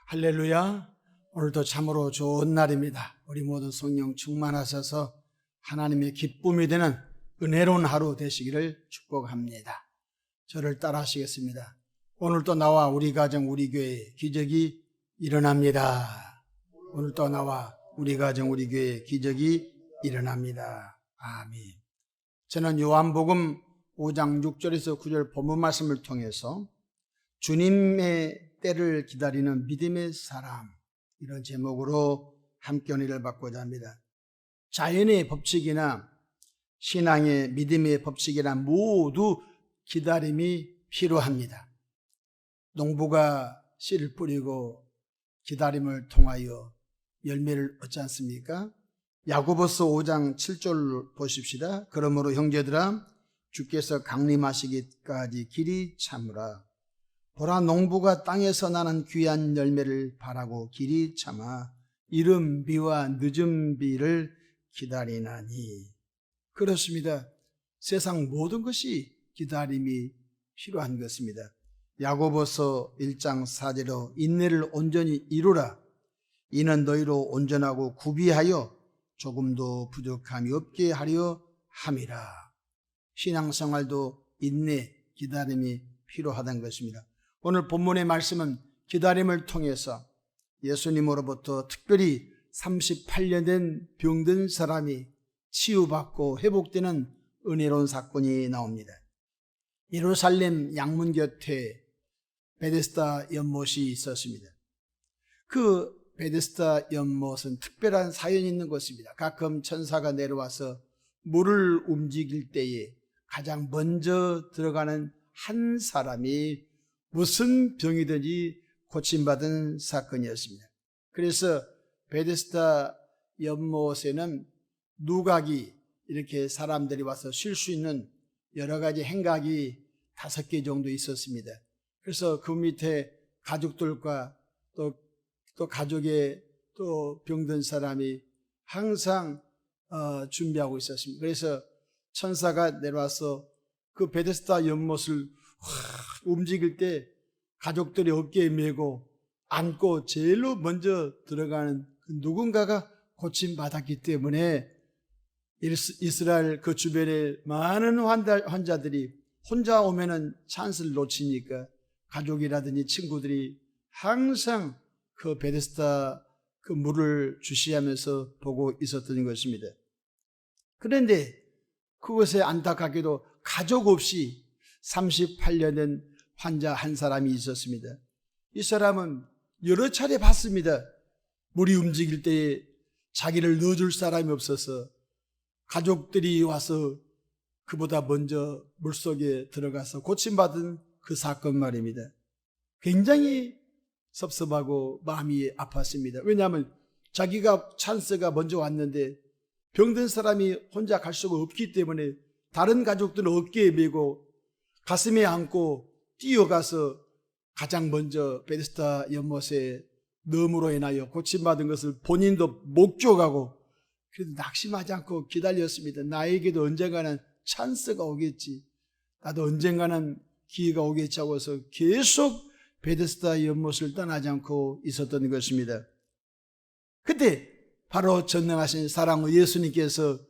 할렐루야. 오늘도 참으로 좋은 날입니다. 우리 모두 성령 충만하셔서 하나님의 기쁨이 되는 은혜로운 하루 되시기를 축복합니다. 저를 따라 하시겠습니다. 오늘도 나와 우리 가정 우리 교회에 기적이 일어납니다. 오늘도 나와 우리 가정 우리 교회에 기적이 일어납니다. 아멘. 저는 요한복음 5장 6절에서 9절 본문 말씀을 통해서 주님의 때를 기다리는 믿음의 사람, 이런 제목으로 함께 은혜를 받고자 합니다. 자연의 법칙이나 신앙의 믿음의 법칙이나 모두 기다림이 필요합니다. 농부가 씨를 뿌리고 기다림을 통하여 열매를 얻지 않습니까? 야고보서 5장 7절 보십시다. 그러므로 형제들아, 주께서 강림하시기까지 길이 참으라. 보라, 농부가 땅에서 나는 귀한 열매를 바라고 길이 참아 이른 비와 늦은 비를 기다리나니. 그렇습니다. 세상 모든 것이 기다림이 필요한 것입니다. 야고보서 1장 4절로 인내를 온전히 이루라. 이는 너희로 온전하고 구비하여 조금도 부족함이 없게 하려 함이라. 신앙생활도 인내, 기다림이 필요하다는 것입니다. 오늘 본문의 말씀은 기다림을 통해서 예수님으로부터 특별히 38년 된 병든 사람이 치유받고 회복되는 은혜로운 사건이 나옵니다. 예루살렘 양문 곁에 베데스다 연못이 있었습니다. 그 베데스다 연못은 특별한 사연이 있는 곳입니다. 가끔 천사가 내려와서 물을 움직일 때에 가장 먼저 들어가는 한 사람이 무슨 병이든지 고침받은 사건이었습니다. 그래서 베데스다 연못에는 누각이, 이렇게 사람들이 와서 쉴 수 있는 여러 가지 행각이 5개 정도 있었습니다. 그래서 그 밑에 가족들과 또 가족의 또 병든 사람이 항상 준비하고 있었습니다. 그래서 천사가 내려와서 그 베데스다 연못을 움직일 때 가족들이 어깨에 메고 안고 제일로 먼저 들어가는 그 누군가가 고침받았기 때문에 이스라엘 그 주변에 많은 환자들이 혼자 오면은 찬스를 놓치니까 가족이라든지 친구들이 항상 그 베데스다 그 물을 주시하면서 보고 있었던 것입니다. 그런데 그것에 안타깝게도 가족 없이 38년 된 환자 한 사람이 있었습니다. 이 사람은 여러 차례 봤습니다. 물이 움직일 때에 자기를 넣어줄 사람이 없어서 가족들이 와서 그보다 먼저 물속에 들어가서 고침받은 그 사건 말입니다. 굉장히 섭섭하고 마음이 아팠습니다. 왜냐하면 자기가 찬스가 먼저 왔는데 병든 사람이 혼자 갈 수가 없기 때문에 다른 가족들은 어깨에 메고 가슴에 안고 뛰어가서 가장 먼저 베데스다 연못에 넣음으로 인하여 고침받은 것을 본인도 목격하고, 그래도 낙심하지 않고 기다렸습니다. 나에게도 언젠가는 찬스가 오겠지, 나도 언젠가는 기회가 오겠지 하고서 계속 베데스다 연못을 떠나지 않고 있었던 것입니다. 그때 바로 전능하신 사랑의 예수님께서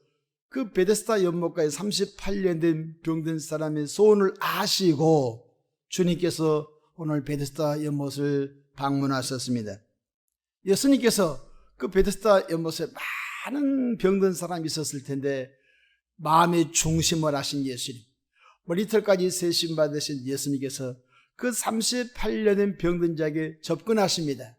그 베데스다 연못가에 38년 된 병든 사람의 소원을 아시고 주님께서 오늘 베데스다 연못을 방문하셨습니다. 예수님께서 그 베데스다 연못에 많은 병든 사람이 있었을 텐데 마음의 중심을 하신 예수님, 머리털까지 세심 받으신 예수님께서 그 38년 된 병든 자에게 접근하십니다.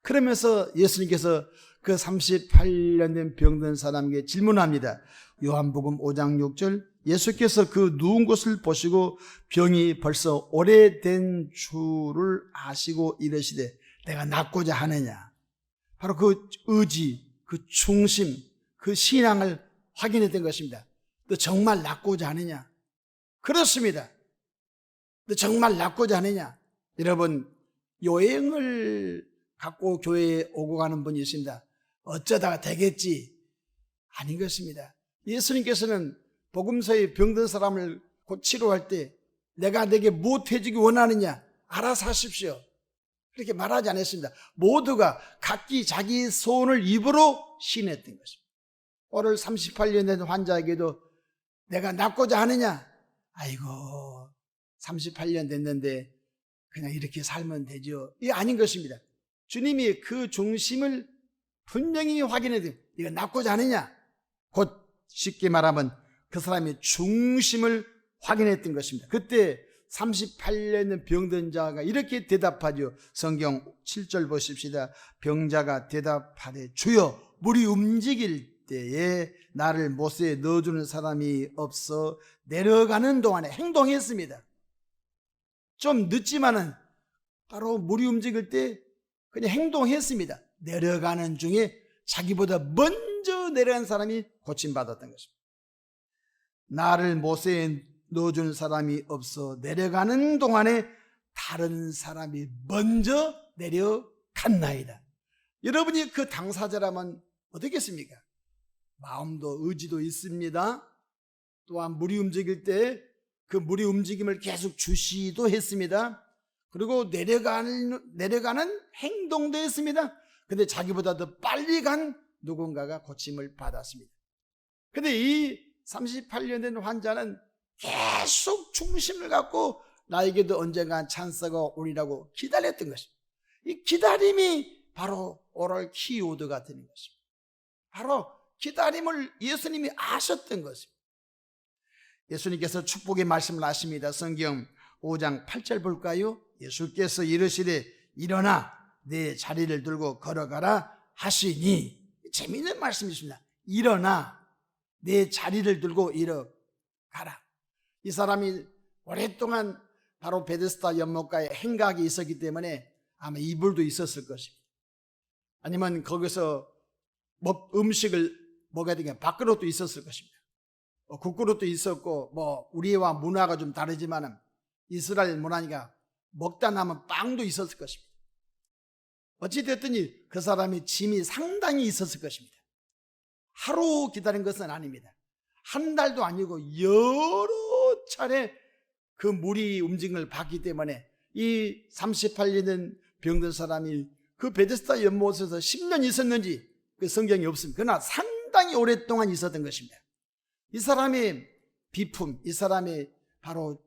그러면서 예수님께서 그 38년 된 병든 사람에게 질문합니다. 요한복음 5장 6절, 예수께서 그 누운 것을 보시고 병이 벌써 오래된 줄을 아시고 이르시되 내가 낫고자 하느냐. 바로 그 의지, 그 중심, 그 신앙을 확인했던 것입니다. 너 정말 낫고자 하느냐? 그렇습니다. 너 정말 낫고자 하느냐? 여러분, 요행을 갖고 교회에 오고 가는 분이 있습니다. 어쩌다가 되겠지. 아닌 것입니다. 예수님께서는 복음서에 병든 사람을 곧 치료할 때 내가 내게 무엇 해주기 원하느냐? 알아서 하십시오. 그렇게 말하지 않았습니다. 모두가 각기 자기 소원을 입으로 시인했던 것입니다. 오늘 38년 된 환자에게도 내가 낫고자 하느냐? 아이고 38년 됐는데 그냥 이렇게 살면 되죠. 이게 아닌 것입니다. 주님이 그 중심을 분명히 확인해야 네가 낫고자 하느냐? 곧 쉽게 말하면 그 사람의 중심을 확인했던 것입니다. 그때 38년 병든 자가 이렇게 대답하죠. 성경 7절 보십시다. 병자가 대답하되 주여 물이 움직일 때에 나를 못에 넣어주는 사람이 없어 내려가는 동안에 행동했습니다. 좀 늦지만은 바로 물이 움직일 때 그냥 행동했습니다. 내려가는 중에 자기보다 먼저 내려간 사람이 고침받았던 것입니다. 나를 못에 넣어주는 사람이 없어 내려가는 동안에 다른 사람이 먼저 내려갔나이다. 여러분이 그 당사자라면 어떻겠습니까? 마음도 의지도 있습니다. 또한 물이 움직일 때 그 물이 움직임을 계속 주시도 했습니다. 그리고 내려가는 행동도 했습니다. 근데 자기보다 더 빨리 간 누군가가 고침을 받았습니다. 근데 이 38년 된 환자는 계속 중심을 갖고 나에게도 언젠가 찬스가 오리라고 기다렸던 것입니다. 이 기다림이 바로 오랄 키워드가 되는 것입니다. 바로 기다림을 예수님이 아셨던 것입니다. 예수님께서 축복의 말씀을 하십니다. 성경 5장 8절 볼까요? 예수께서 이르시되 일어나 내 자리를 들고 걸어가라 하시니, 재미있는 말씀이십니다. 일어나 내 자리를 들고 일어가라. 이 사람이 오랫동안 바로 베데스다 연못가에 행각이 있었기 때문에 아마 이불도 있었을 것입니다. 아니면 거기서 음식을 먹어야 되니까 밥그릇도 있었을 것입니다. 국그릇도 있었고, 우리와 문화가 좀 다르지만 이스라엘 문화니까 먹다 남은 빵도 있었을 것입니다. 어찌됐든지 그 사람이 짐이 상당히 있었을 것입니다. 하루 기다린 것은 아닙니다. 한 달도 아니고 여러 차례 그 물이 움직임을 봤기 때문에 이 38년 병든 사람이 그 베데스다 연못에서 10년 있었는지 그 성경이 없습니다. 그러나 상당히 오랫동안 있었던 것입니다. 이 사람의 비품, 이 사람의 바로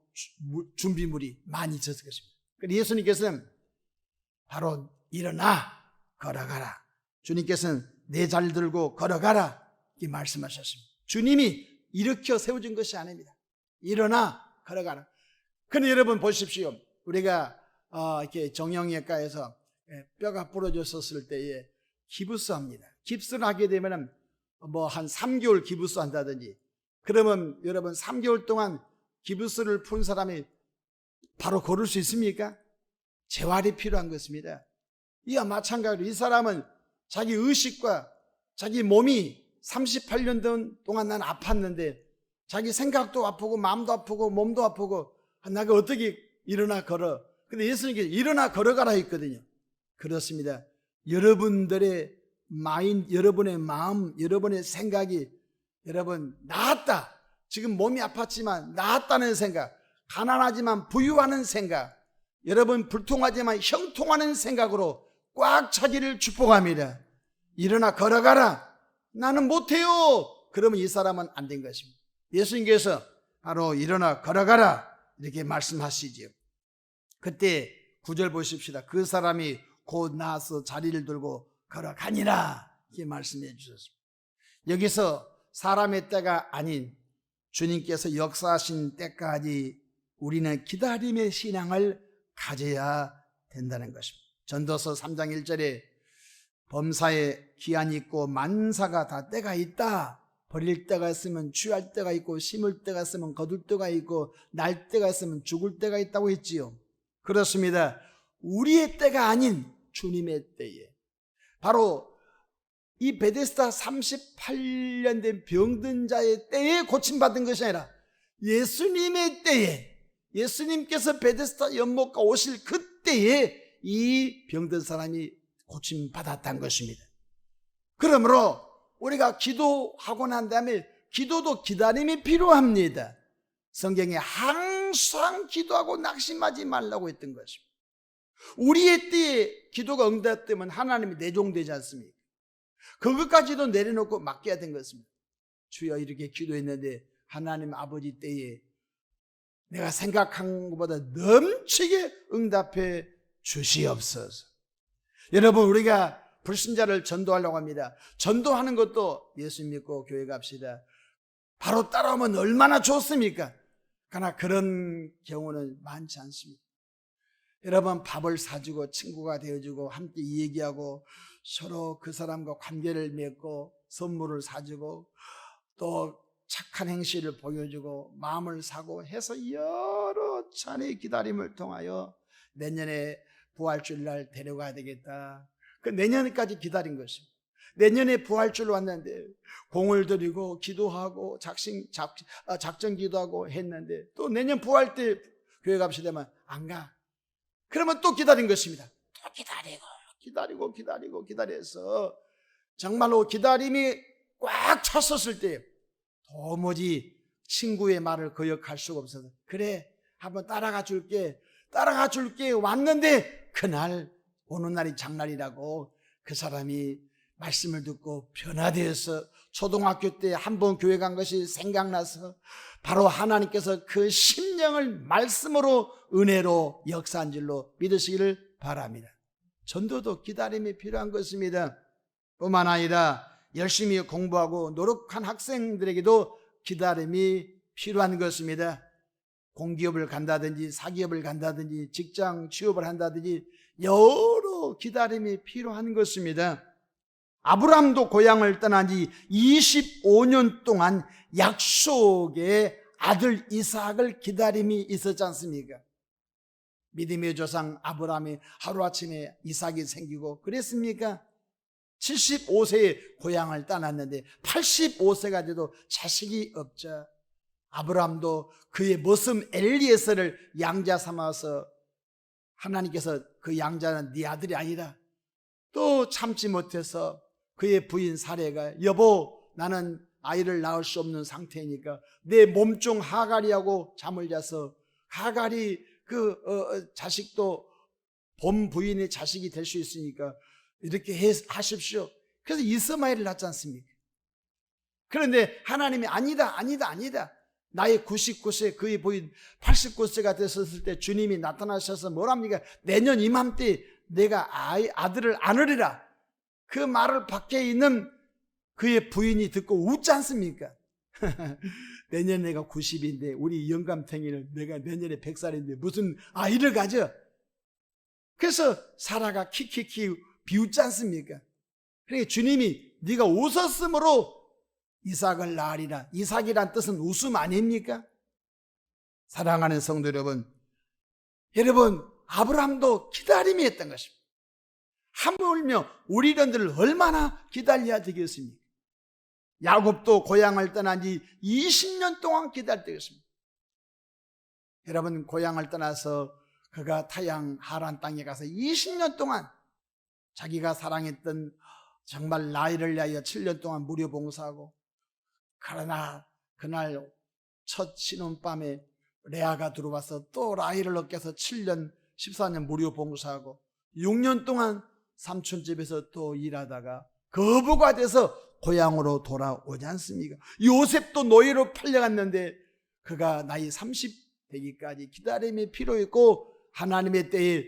준비물이 많이 있었을 것입니다. 그래서 예수님께서는 바로 일어나 걸어가라. 주님께서는 내 자리를 들고 걸어가라 이렇게 말씀하셨습니다. 주님이 일으켜 세워준 것이 아닙니다. 일어나 걸어가라. 그런데 여러분 보십시오. 우리가 이렇게 정형외과에서 뼈가 부러졌었을 때에 기부스 합니다. 깁스를 하게 되면 한 3개월 기부스 한다든지, 그러면 여러분 3개월 동안 기부스를 푼 사람이 바로 걸을 수 있습니까? 재활이 필요한 것입니다. 이와 마찬가지로 이 사람은 자기 의식과 자기 몸이 38년 동안 난 아팠는데 자기 생각도 아프고 마음도 아프고 몸도 아프고 내가 어떻게 일어나 걸어. 근데 예수님께서 일어나 걸어가라 했거든요. 그렇습니다. 여러분들의 마인, 여러분의 마음, 여러분의 생각이 여러분 나았다. 지금 몸이 아팠지만 나았다는 생각, 가난하지만 부유하는 생각, 여러분 불통하지만 형통하는 생각으로 꽉 차기를 축복합니다. 일어나 걸어가라. 나는 못해요. 그러면 이 사람은 안 된 것입니다. 예수님께서 바로 일어나 걸어가라 이렇게 말씀하시지요. 그때 9절 보십시다. 그 사람이 곧 나와서 자리를 들고 걸어가니라 이렇게 말씀해 주셨습니다. 여기서 사람의 때가 아닌 주님께서 역사하신 때까지 우리는 기다림의 신앙을 가져야 된다는 것입니다. 전도서 3장 1절에 범사에 기한이 있고 만사가 다 때가 있다. 버릴 때가 있으면 취할 때가 있고 심을 때가 있으면 거둘 때가 있고 날 때가 있으면 죽을 때가 있다고 했지요. 그렇습니다. 우리의 때가 아닌 주님의 때에, 바로 이 베데스다 38년 된 병든 자의 때에 고침받은 것이 아니라 예수님의 때에, 예수님께서 베데스다 연못가 오실 그때에 이 병든 사람이 고침받았다는 것입니다. 그러므로 우리가 기도하고 난 다음에 기도도 기다림이 필요합니다. 성경에 항상 기도하고 낙심하지 말라고 했던 것입니다. 우리의 때에 기도가 응답되면 하나님이 내종되지 않습니까? 그것까지도 내려놓고 맡겨야 된 것입니다. 주여, 이렇게 기도했는데 하나님 아버지 때에 내가 생각한 것보다 넘치게 응답해 주시옵소서. 여러분, 우리가 불신자를 전도하려고 합니다. 전도하는 것도 예수 믿고 교회 갑시다, 바로 따라오면 얼마나 좋습니까? 그러나 그런 경우는 많지 않습니다. 여러분, 밥을 사주고 친구가 되어주고 함께 얘기하고 서로 그 사람과 관계를 맺고 선물을 사주고 또 착한 행실을 보여주고 마음을 사고 해서 여러 차례 기다림을 통하여 내년에 부활주일날 데려가야 되겠다, 그 내년까지 기다린 것입니다. 내년에 부활주일 왔는데 공을 들이고 기도하고 작전 기도하고 했는데 또 내년 부활 때 교회 갑시다만 안 가. 그러면 또 기다린 것입니다. 또 기다려서 정말로 기다림이 꽉 찼었을 때 도무지 친구의 말을 거역할 수가 없어서 그래, 한번 따라가 줄게 왔는데 그날 오는 날이 장날이라고 그 사람이 말씀을 듣고 변화되어서 초등학교 때 한번 교회 간 것이 생각나서 바로 하나님께서 그 심령을 말씀으로 은혜로 역사한 줄로 믿으시기를 바랍니다. 전도도 기다림이 필요한 것입니다. 뿐만 아니라 열심히 공부하고 노력한 학생들에게도 기다림이 필요한 것입니다. 공기업을 간다든지 사기업을 간다든지 직장 취업을 한다든지 여러 기다림이 필요한 것입니다. 아브라함도 고향을 떠난 지 25년 동안 약속의 아들 이삭을 기다림이 있었지 않습니까? 믿음의 조상 아브라함이 하루아침에 이삭이 생기고 그랬습니까? 75세에 고향을 떠났는데 85세가 돼도 자식이 없자 아브라함도 그의 모습 엘리에서를 양자 삼아서 하나님께서 그 양자는 네 아들이 아니라 또 참지 못해서 그의 부인 사례가 여보, 나는 아이를 낳을 수 없는 상태니까 내 몸종 하갈이하고 잠을 자서 하갈이 자식도 본 부인의 자식이 될 수 있으니까 이렇게 하십시오. 그래서 이스마엘을 낳지 않습니까? 그런데 하나님이 아니다. 나의 99세 그의 부인 89세가 됐었을 때 주님이 나타나셔서 뭐랍니까? 내년 이맘때 내가 아들을 안으리라. 그 말을 밖에 있는 그의 부인이 듣고 웃지 않습니까? 내년 내가 90인데 우리 영감탱이는 내가 내년에 100살인데 무슨 아이를 가져? 그래서 사라가 키키키 비웃지 않습니까? 그러니까 주님이 네가 웃었으므로 이삭을 낳으리라. 이삭이란 뜻은 웃음 아닙니까? 사랑하는 성도 여러분, 아브라함도 기다림이 했던 것입니다. 하물며 우리들을 얼마나 기다려야 되겠습니까? 야곱도 고향을 떠난 지 20년 동안 기다릴 때였습니다. 여러분, 고향을 떠나서 그가 타양 하란 땅에 가서 20년 동안 자기가 사랑했던 정말 나이를 위하여 7년 동안 무료 봉사하고, 그러나 그날 첫 신혼밤에 레아가 들어와서 또 라헬을 얻게 해서 7년 14년 무료 봉사하고 6년 동안 삼촌 집에서 또 일하다가 거부가 돼서 고향으로 돌아오지 않습니까? 요셉도 노예로 팔려갔는데 그가 나이 30 되기까지 기다림이 필요했고 하나님의 때에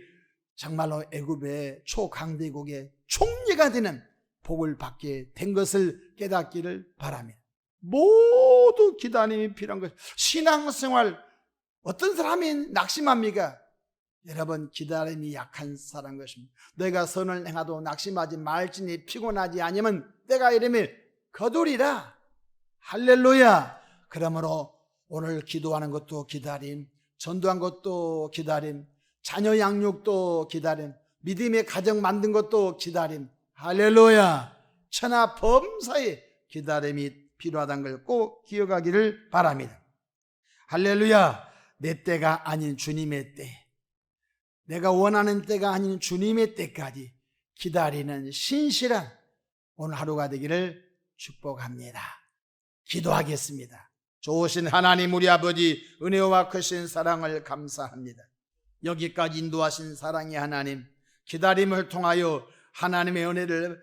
정말로 애굽의 초강대국의 총리가 되는 복을 받게 된 것을 깨닫기를 바랍니다. 모두 기다림이 필요한 것. 신앙생활 어떤 사람이 낙심합니까? 여러분, 기다림이 약한 사람 것입니다. 내가 선을 행하도 낙심하지 말지니 피곤하지 아니면 때가 이르면 거두리라. 할렐루야. 그러므로 오늘 기도하는 것도 기다림, 전도한 것도 기다림, 자녀 양육도 기다림, 믿음의 가정 만든 것도 기다림. 할렐루야. 천하 범사에 기다림이 필요하다는 걸 꼭 기억하기를 바랍니다. 할렐루야. 내 때가 아닌 주님의 때, 내가 원하는 때가 아닌 주님의 때까지 기다리는 신실한 오늘 하루가 되기를 축복합니다. 기도하겠습니다. 좋으신 하나님 우리 아버지, 은혜와 크신 사랑을 감사합니다. 여기까지 인도하신 사랑의 하나님, 기다림을 통하여 하나님의 은혜를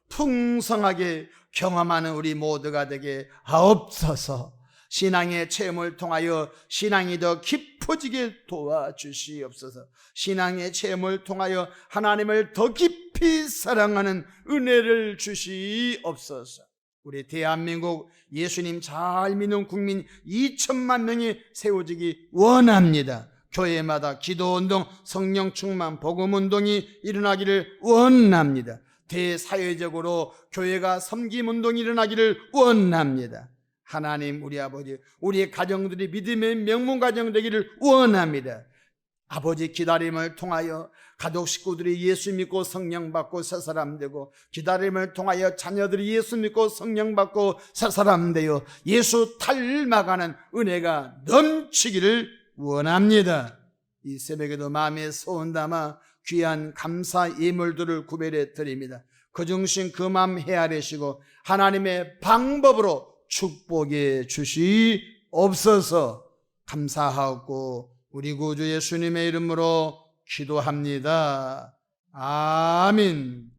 풍성하게 경험하는 우리 모두가 되게 하옵소서. 신앙의 체험을 통하여 신앙이 더 깊어지게 도와주시옵소서. 신앙의 체험을 통하여 하나님을 더 깊이 사랑하는 은혜를 주시옵소서. 우리 대한민국 예수님 잘 믿는 국민 2천만 명이 세워지기 원합니다. 교회마다 기도운동, 성령 충만, 복음운동이 일어나기를 원합니다. 대사회적으로 교회가 섬김운동이 일어나기를 원합니다. 하나님, 우리 아버지, 우리의 가정들이 믿음의 명문가정 되기를 원합니다. 아버지, 기다림을 통하여 가족 식구들이 예수 믿고 성령 받고 새 사람 되고, 기다림을 통하여 자녀들이 예수 믿고 성령 받고 새 사람 되어 예수 닮아가는 은혜가 넘치기를 원합니다. 이 새벽에도 마음에 소원 담아 귀한 감사 예물들을 구별해 드립니다. 그 중심 그 마음 헤아리시고 하나님의 방법으로 축복해 주시옵소서. 감사하고 우리 구주 예수님의 이름으로 기도합니다. 아멘.